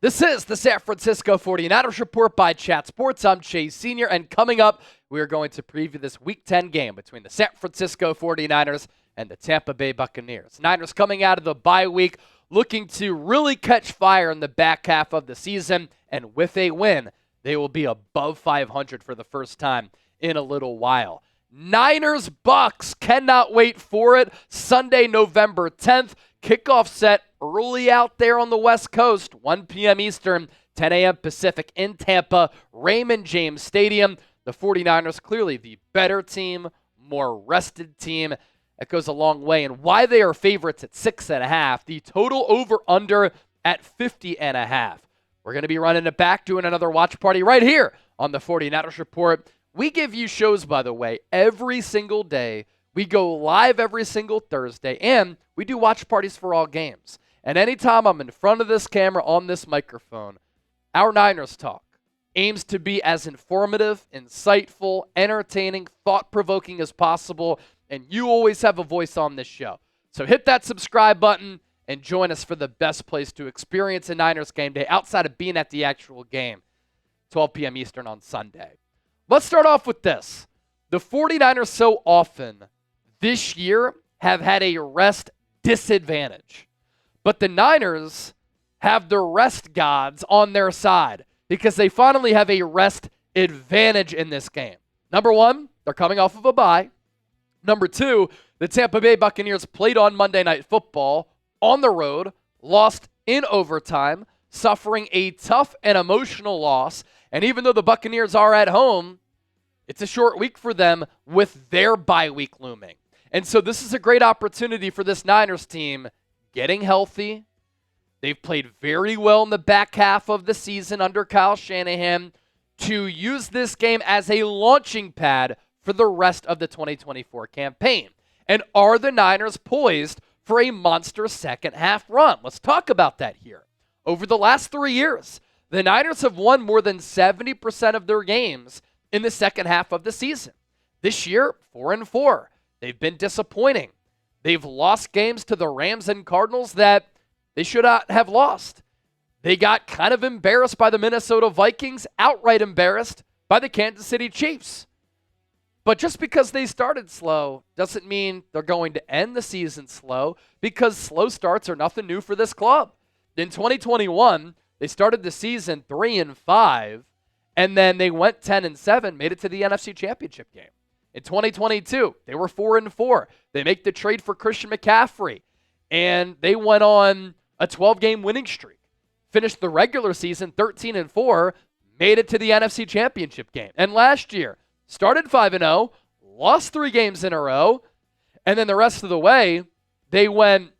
This is the San Francisco 49ers Report by Chat Sports. I'm Chase Sr., and coming up, we are going to preview this Week 10 game between the San Francisco 49ers and the Tampa Bay Buccaneers. Niners coming out of the bye week, looking to really catch fire in the back half of the season, and with a win, they will be above 500 for the first time in a little while. Niners Bucks, cannot wait for it. Sunday, November 10th. Kickoff set early out there on the West Coast, 1 p.m. Eastern, 10 a.m. Pacific in Tampa, Raymond James Stadium. The 49ers, clearly the better team, more rested team. That goes a long way. And why they are favorites at 6.5, the total over-under at 50.5. We're going to be running it back, doing another watch party right here on the 49ers Report. We give you shows, by the way, every single day. We go live every single Thursday, and we do watch parties for all games. And anytime I'm in front of this camera on this microphone, our Niners talk aims to be as informative, insightful, entertaining, thought-provoking as possible, and you always have a voice on this show. So hit that subscribe button and join us for the best place to experience a Niners game day outside of being at the actual game, 12 p.m. Eastern on Sunday. Let's start off with this. The 49ers so often this year have had a rest disadvantage. But the Niners have the rest gods on their side because they finally have a rest advantage in this game. Number one, they're coming off of a bye. Number two, the Tampa Bay Buccaneers played on Monday Night Football on the road, lost in overtime, suffering a tough and emotional loss. And even though the Buccaneers are at home, it's a short week for them with their bye week looming. And so this is a great opportunity for this Niners team getting healthy. They've played very well in the back half of the season under Kyle Shanahan to use this game as a launching pad for the rest of the 2024 campaign. And are the Niners poised for a monster second half run? Let's talk about that here. Over the last 3 years, the Niners have won more than 70% of their games in the second half of the season. This year, 4-4. They've been disappointing. They've lost games to the Rams and Cardinals that they should not have lost. They got kind of embarrassed by the Minnesota Vikings, outright embarrassed by the Kansas City Chiefs. But just because they started slow doesn't mean they're going to end the season slow, because slow starts are nothing new for this club. In 2021, they started the season 3-5, and then they went 10-7, made it to the NFC Championship game. In 2022, they were 4-4. They make the trade for Christian McCaffrey, and they went on a 12-game winning streak. Finished the regular season 13-4, made it to the NFC Championship game. And last year, started 5-0, lost 3 games in a row, and then the rest of the way, they went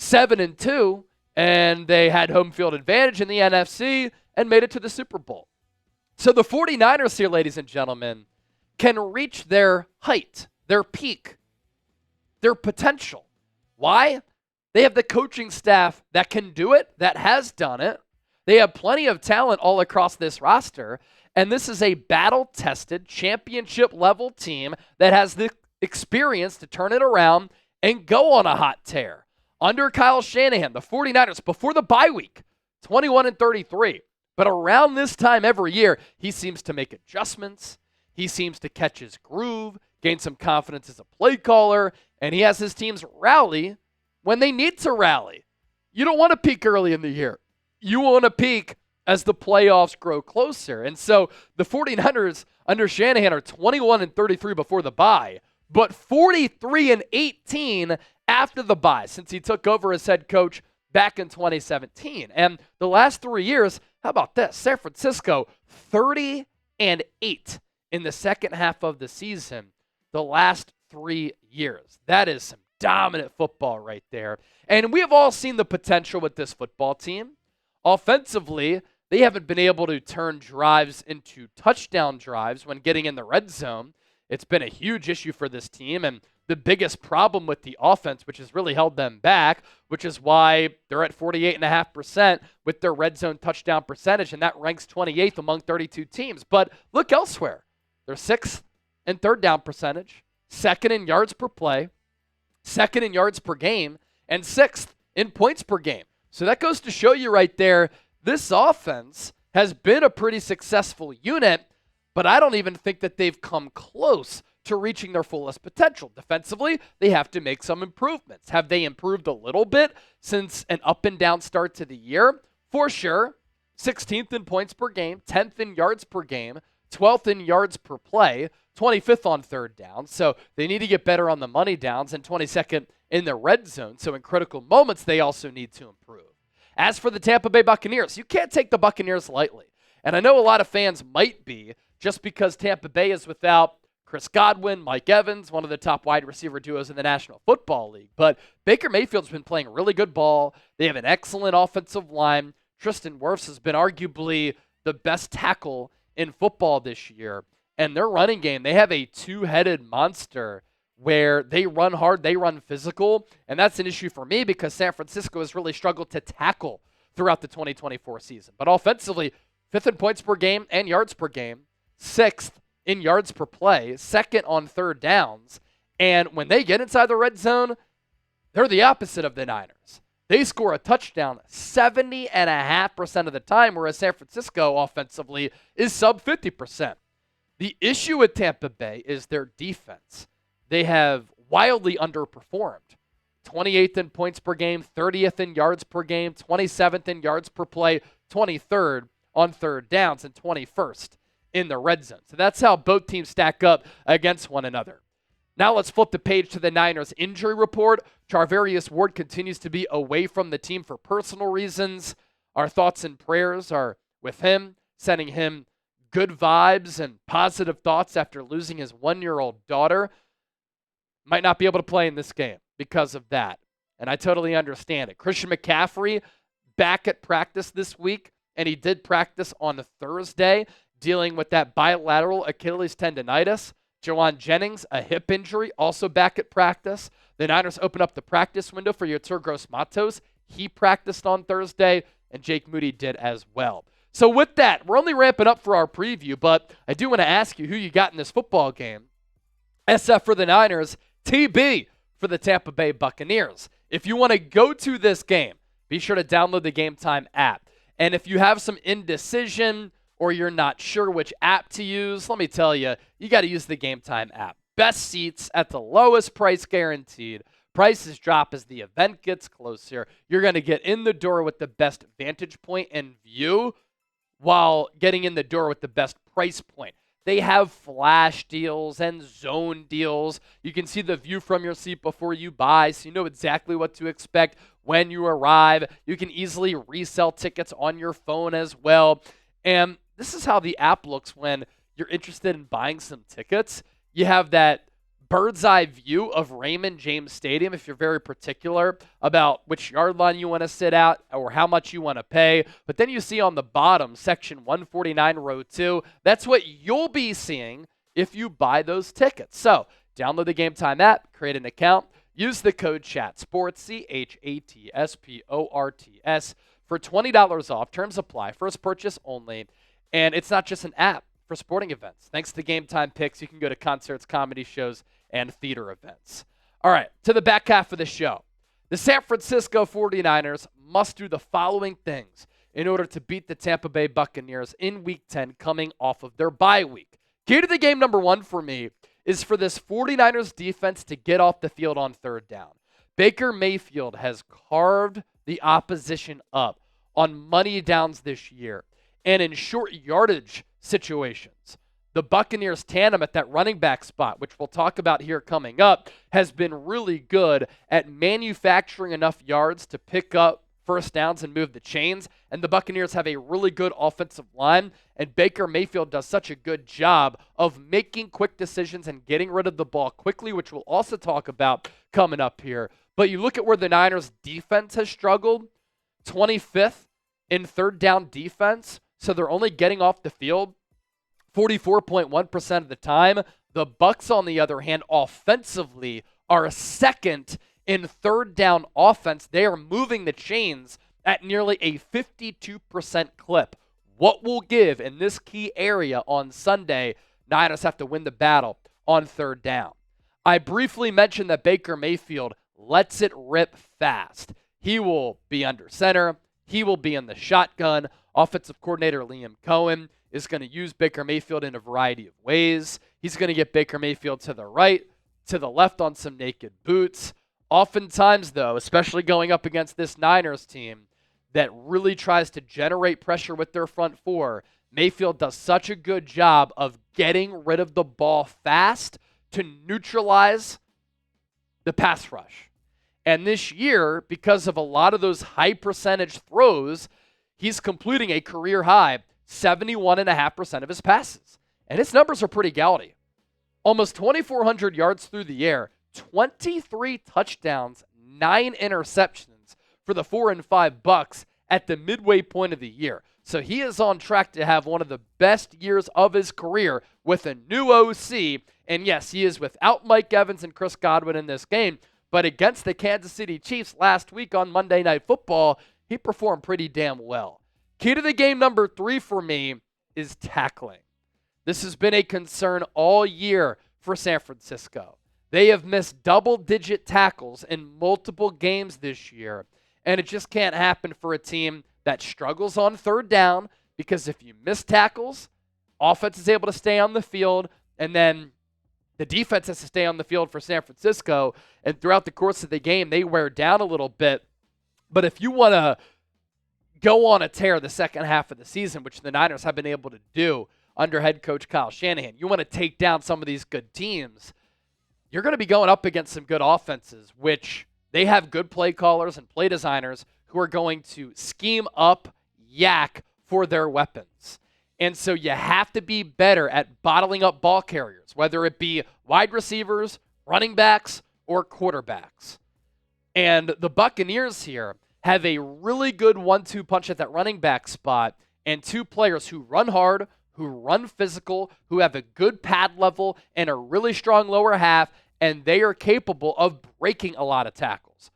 7-2, and they had home field advantage in the NFC and made it to the Super Bowl. So the 49ers here, ladies and gentlemen, can reach their height, their peak, their potential. Why? They have the coaching staff that can do it, that has done it. They have plenty of talent all across this roster, and this is a battle-tested, championship-level team that has the experience to turn it around and go on a hot tear. Under Kyle Shanahan, the 49ers, before the bye week, 21-33. But around this time every year, he seems to make adjustments. He seems to catch his groove, gain some confidence as a play caller, and he has his teams rally when they need to rally. You don't want to peak early in the year. You want to peak as the playoffs grow closer. And so the 49ers under Shanahan are 21-33 before the bye, but 43-18 after the bye since he took over as head coach back in 2017. And the last 3 years, how about this? San Francisco, 30-8 in the second half of the season, the last 3 years. That is some dominant football right there. And we have all seen the potential with this football team. Offensively, they haven't been able to turn drives into touchdown drives when getting in the red zone. It's been a huge issue for this team, and the biggest problem with the offense, which has really held them back, which is why they're at 48.5% with their red zone touchdown percentage, and that ranks 28th among 32 teams. But look elsewhere. They're 6th in third down percentage, 2nd in yards per play, 2nd in yards per game, and 6th in points per game. So that goes to show you right there this offense has been a pretty successful unit, but I don't even think that they've come close to reaching their fullest potential. Defensively, they have to make some improvements. Have they improved a little bit since an up and down start to the year? For sure. 16th in points per game, 10th in yards per game, 12th in yards per play, 25th on third down. So they need to get better on the money downs, and 22nd in the red zone. So in critical moments, they also need to improve. As for the Tampa Bay Buccaneers, you can't take the Buccaneers lightly. And I know a lot of fans might be, just because Tampa Bay is without Chris Godwin, Mike Evans, one of the top wide receiver duos in the National Football League. But Baker Mayfield's been playing really good ball. They have an excellent offensive line. Tristan Wirfs has been arguably the best tackle in football this year. And their running game, they have a two-headed monster where they run hard, they run physical, and that's an issue for me because San Francisco has really struggled to tackle throughout the 2024 season. But offensively, 5th in points per game and yards per game, 6th in yards per play, 2nd on third downs, and when they get inside the red zone, they're the opposite of the Niners. They score a touchdown 70.5% of the time, whereas San Francisco offensively is sub 50%. The issue with Tampa Bay is their defense. They have wildly underperformed. 28th in points per game, 30th in yards per game, 27th in yards per play, 23rd on third downs, and 21st in the red zone. So that's how both teams stack up against one another. Now let's flip the page to the Niners injury report. Charvarius Ward continues to be away from the team for personal reasons. Our thoughts and prayers are with him, sending him good vibes and positive thoughts after losing his 1-year-old daughter. Might not be able to play in this game because of that, and I totally understand it. Christian McCaffrey back at practice this week, and he did practice on Thursday, dealing with that bilateral Achilles tendonitis. Jawan Jennings, a hip injury, also back at practice. The Niners open up the practice window for Yetur Gross-Matos. He practiced on Thursday, and Jake Moody did as well. So with that, we're only ramping up for our preview, but I do want to ask you who you got in this football game. SF for the Niners, TB for the Tampa Bay Buccaneers. If you want to go to this game, be sure to download the Game Time app. And if you have some indecision or you're not sure which app to use, let me tell you, you got to use the Game Time app. Best seats at the lowest price guaranteed. Prices drop as the event gets closer. You're going to get in the door with the best vantage point and view while getting in the door with the best price point. They have flash deals and zone deals. You can see the view from your seat before you buy, so you know exactly what to expect when you arrive. You can easily resell tickets on your phone as well. And this is how the app looks when you're interested in buying some tickets. You have that bird's eye view of Raymond James Stadium if you're very particular about which yard line you want to sit at or how much you want to pay. But then you see on the bottom, section 149, row 2, that's what you'll be seeing if you buy those tickets. So download the Game Time app, create an account, use the code CHATSPORTS, CHATSPORTS, for $20 off. Terms apply. First purchase only. And it's not just an app for sporting events. Thanks to Game Time Picks, you can go to concerts, comedy shows, and theater events. All right, to the back half of the show. The San Francisco 49ers must do the following things in order to beat the Tampa Bay Buccaneers in Week 10 coming off of their bye week. Key to the game number one for me is for this 49ers defense to get off the field on third down. Baker Mayfield has carved the opposition up on money downs this year and in short yardage situations. The Buccaneers tandem at that running back spot, which we'll talk about here coming up, has been really good at manufacturing enough yards to pick up first downs and move the chains. And the Buccaneers have a really good offensive line, and Baker Mayfield does such a good job of making quick decisions and getting rid of the ball quickly, which we'll also talk about coming up here. But you look at where the Niners defense has struggled, 25th in third down defense, so they're only getting off the field 44.1% of the time. The Bucs, on the other hand, offensively are second in third down offense. They are moving the chains at nearly a 52% clip. What will give in this key area on Sunday? Niners have to win the battle on third down. I briefly mentioned that Baker Mayfield lets it rip fast. He will be under center. He will be in the shotgun. Offensive coordinator Liam Cohen is going to use Baker Mayfield in a variety of ways. He's going to get Baker Mayfield to the right, to the left on some naked boots. Oftentimes, though, especially going up against this Niners team that really tries to generate pressure with their front four, Mayfield does such a good job of getting rid of the ball fast to neutralize the pass rush. And this year, because of a lot of those high percentage throws, he's completing a career high 71.5% of his passes. And his numbers are pretty gaudy. Almost 2,400 yards through the air, 23 touchdowns, 9 interceptions for the 4-5 Bucks at the midway point of the year. So he is on track to have one of the best years of his career with a new OC. And yes, he is without Mike Evans and Chris Godwin in this game. But against the Kansas City Chiefs last week on Monday Night Football, he performed pretty damn well. Key to the game number 3 for me is tackling. This has been a concern all year for San Francisco. They have missed double-digit tackles in multiple games this year, and it just can't happen for a team that struggles on third down, because if you miss tackles, offense is able to stay on the field, and then the defense has to stay on the field for San Francisco, and throughout the course of the game, they wear down a little bit. But if you want to go on a tear the second half of the season, which the Niners have been able to do under head coach Kyle Shanahan, you want to take down some of these good teams, you're going to be going up against some good offenses, which they have good play callers and play designers who are going to scheme up yak for their weapons. And so you have to be better at bottling up ball carriers, whether it be wide receivers, running backs, or quarterbacks. And the Buccaneers here have a really good 1-2 punch at that running back spot, and 2 players who run hard, who run physical, who have a good pad level and a really strong lower half, and they are capable of breaking a lot of tackles.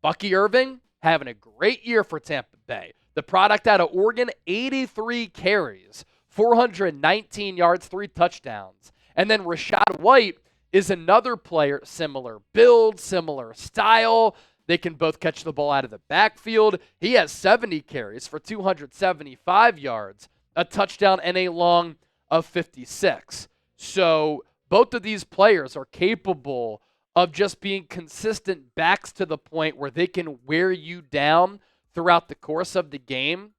Bucky Irving having a great year for Tampa Bay. The product out of Oregon, 83 carries, 419 yards, 3 touchdowns. And then Rachaad White is another player, similar build, similar style. They can both catch the ball out of the backfield. He has 70 carries for 275 yards, a touchdown, and a long of 56. So both of these players are capable of just being consistent backs to the point where they can wear you down throughout the course of the game.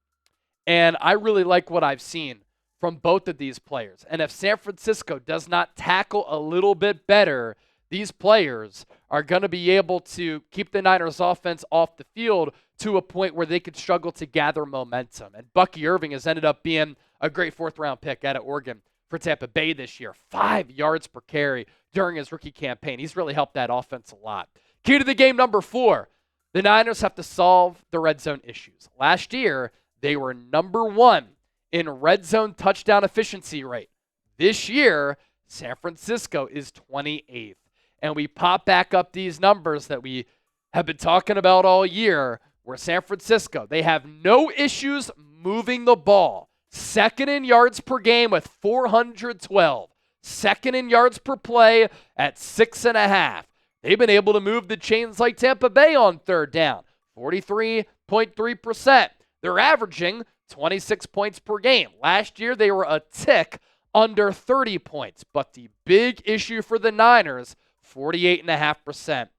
And I really like what I've seen from both of these players. And if San Francisco does not tackle a little bit better, these players are going to be able to keep the Niners offense off the field to a point where they could struggle to gather momentum. And Bucky Irving has ended up being a great 4th-round pick out of Oregon for Tampa Bay this year. 5 yards per carry during his rookie campaign. He's really helped that offense a lot. Key to the game number 4. The Niners have to solve the red zone issues. Last year, they were number 1 in red zone touchdown efficiency rate. This year, San Francisco is 28th. And we pop back up these numbers that we have been talking about all year, where San Francisco, they have no issues moving the ball. 2nd in yards per game with 412. 2nd in yards per play at 6.5. They've been able to move the chains like Tampa Bay on third down, 43.3%. They're averaging 26 points per game. Last year, they were a tick under 30 points. But the big issue for the Niners, 48.5%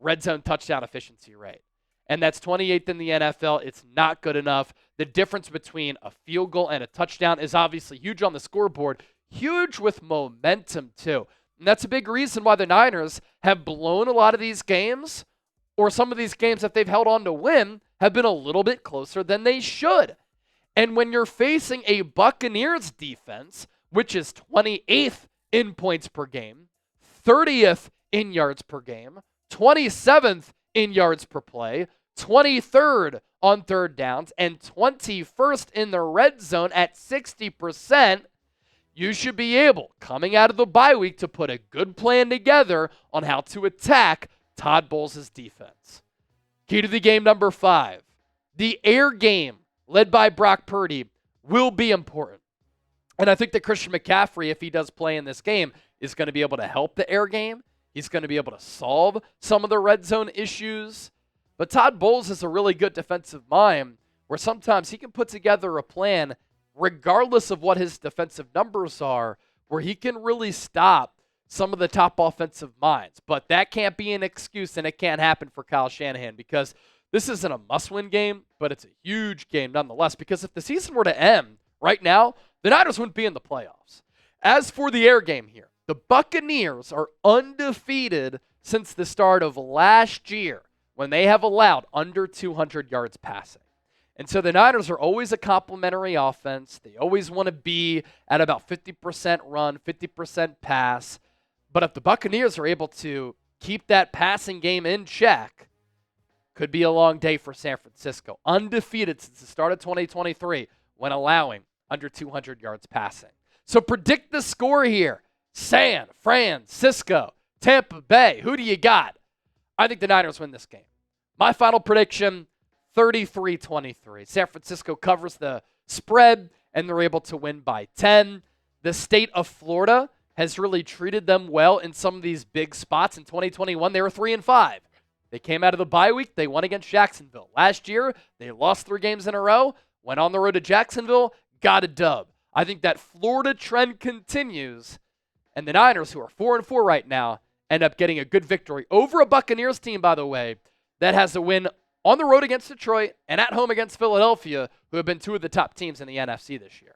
red zone touchdown efficiency rate. And that's 28th in the NFL. It's not good enough. The difference between a field goal and a touchdown is obviously huge on the scoreboard, huge with momentum too. And that's a big reason why the Niners have blown a lot of these games, or some of these games that they've held on to win have been a little bit closer than they should. And when you're facing a Buccaneers defense, which is 28th in points per game, 30th in yards per game, 27th in yards per play, 23rd on third downs, and 21st in the red zone at 60%, you should be able, coming out of the bye week, to put a good plan together on how to attack Todd Bowles' defense. Key to the game number 5. The air game, led by Brock Purdy, will be important. And I think that Christian McCaffrey, if he does play in this game, is going to be able to help the air game. He's going to be able to solve some of the red zone issues. But Todd Bowles is a really good defensive mind where sometimes he can put together a plan regardless of what his defensive numbers are, where he can really stop some of the top offensive minds. But that can't be an excuse, and it can't happen for Kyle Shanahan, because this isn't a must-win game, but it's a huge game nonetheless, because if the season were to end right now, the Niners wouldn't be in the playoffs. As for the air game here, the Buccaneers are undefeated since the start of last year when they have allowed under 200 yards passing. And so the Niners are always a complementary offense. They always want to be at about 50% run, 50% pass. But if the Buccaneers are able to keep that passing game in check, could be a long day for San Francisco. Undefeated since the start of 2023 when allowing under 200 yards passing. So predict the score here. San Francisco, Tampa Bay. Who do you got? I think the Niners win this game. My final prediction, 33-23. San Francisco covers the spread, and they're able to win by 10. The state of Florida has really treated them well in some of these big spots. In 2021, they were 3-5. They came out of the bye week. They won against Jacksonville. Last year, they lost 3 games in a row, went on the road to Jacksonville, got a dub. I think that Florida trend continues, and the Niners, who are 4-4 right now, end up getting a good victory over a Buccaneers team, by the way, that has a win on the road against Detroit and at home against Philadelphia, who have been 2 of the top teams in the NFC this year.